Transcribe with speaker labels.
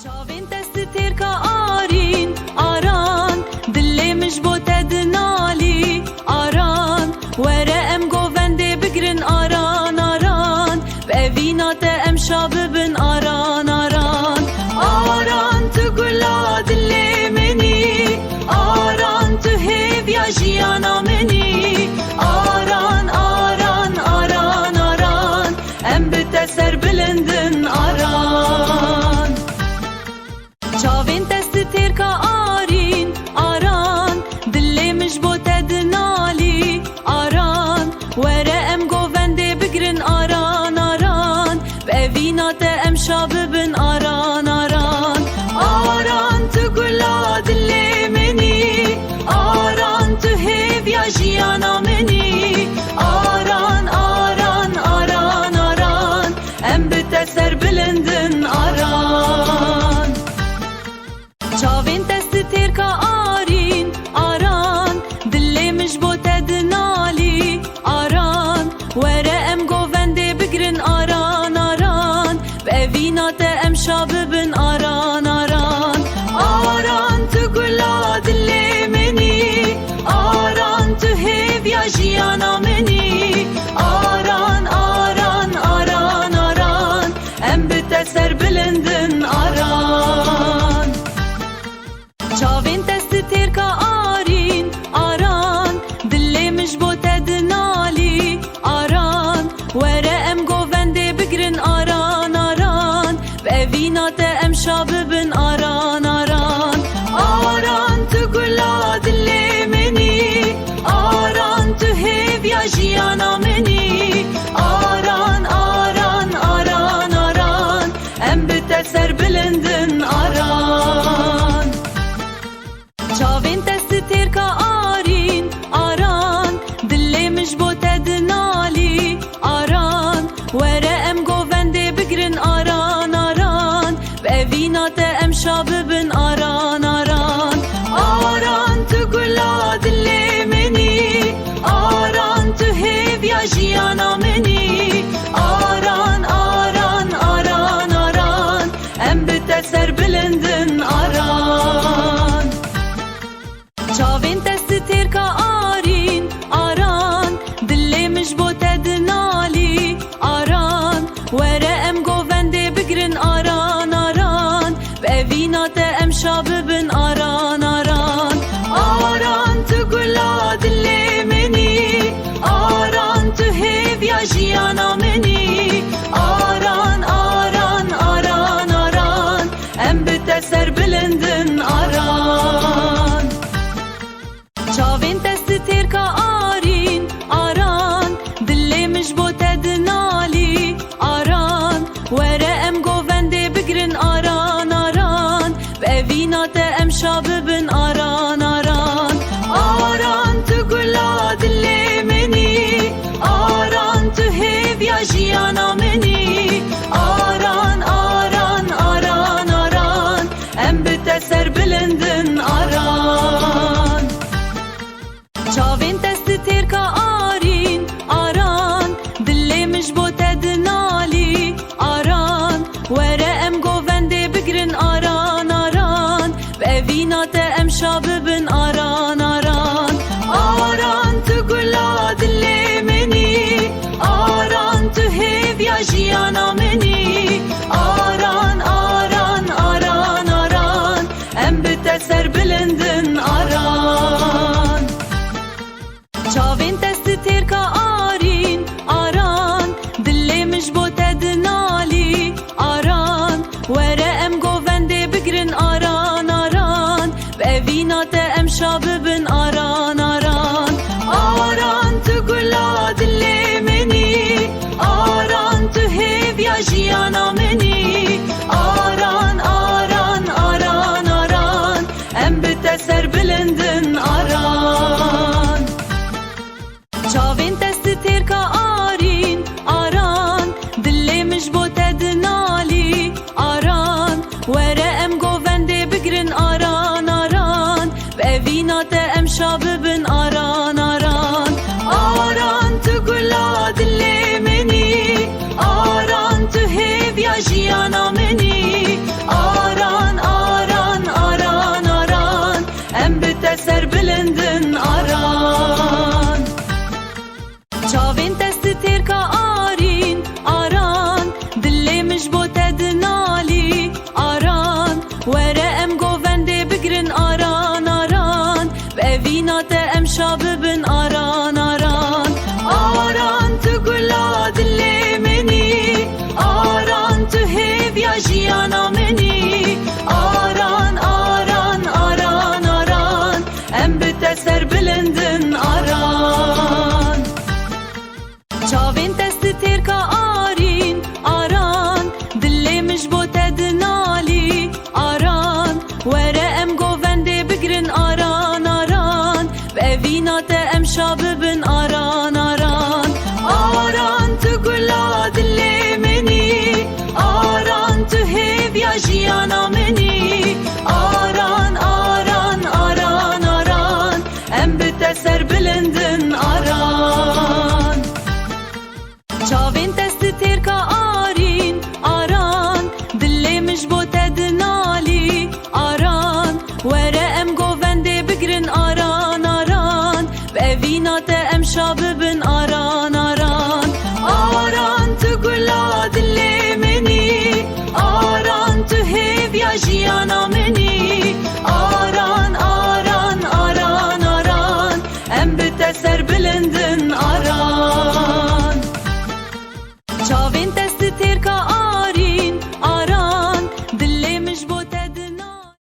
Speaker 1: Çavên te stêrka arîn aran, dilê min ji bo te dinalî aran. Were em govendê bigirin aran aran, bi evîna te em şa bibin aran aran. Aran tu gula dilê minî, aran tu hêviya jiyana minî. Aran aran aran aran, em bi te serbilindin aran. Çavên te stêrka arîn aran, dilê min ji bo te dinalî aran. Were em govendê bigirin aran aran, bi evîna te em şa bibin aran aran. Aran tu gula dilê minî, aran tu hêviya jiyana minî. Aran aran aran aran, em bi te serbilindin aran. Çavên te stêrka arîn aran, dilê min ji bo te dinalî aran. Were em govendê bigirin aran aran, bi evîna te em şa bibin aran aran. Aran tu gula dilê minî, aran tu hêviya jiyana minî. Aran aran aran aran, em bi te serbilindin aran. Çavên te stêrka arîn aran, dilê min ji bo te dinalî aran. Were em govendê bigirin aran aran, bi evîna te em şa bibin aran aran. Aran tu gula dilê minî, aran tu hêviya jiyana minî. Aran aran aran aran, em bi te serbilindin aran. Çavên te stêrka arîn aran, dilê min ji bo te dinalî aran. Were em govendê bigirin aran aran, bi evîna te em şa bibin aran aran. Aran tu gula dilê minî, aran tu hêviya jiyana minî. Aran aran aran aran, em bi te serbilindin aran. Çavên te stêrka arîn aran, dilê min ji bo te dinalî aran. Were em govendê bigirin aran aran, bi evîna te em şa bibin aran aran. Aran tu gula dilê minî, aran tu hêviya jiyana minî. Aran aran aran aran, em bi te serbilindin aran. Çavên te stêrka arîn aran, dilê min ji bo te dinalî aran. Were em govendê bigirin aran aran, bi evîna te em şa bibin aran aran. Aran tu gula dilê minî, aran tu hêviya jiyana minî. Aran aran aran aran, em bi te serbilindin aran. Çavên te stêrka arîn aran, dilê min ji bo te dinalî aran. Were em govendê bigirin aran aran, bi evîna te em şa bibin aran aran. Aran tu gula dilê minî, aran tu hêviya jiyana minî. Aran aran aran aran, em bi te serbilindin aran. Çavên te stêrka arîn aran, dilê min ji bo te dinalî aran. Were em govendê bigirin aran aran, bi evîna te em şa bibin aran aran. Aran tu gula dilê minî, aran tu hêviya jiyana minî. Aran aran aran aran, em bi te serbilindin aran. Çavên te stêrka arîn aran, dilê min ji bo te dinalî aran. Were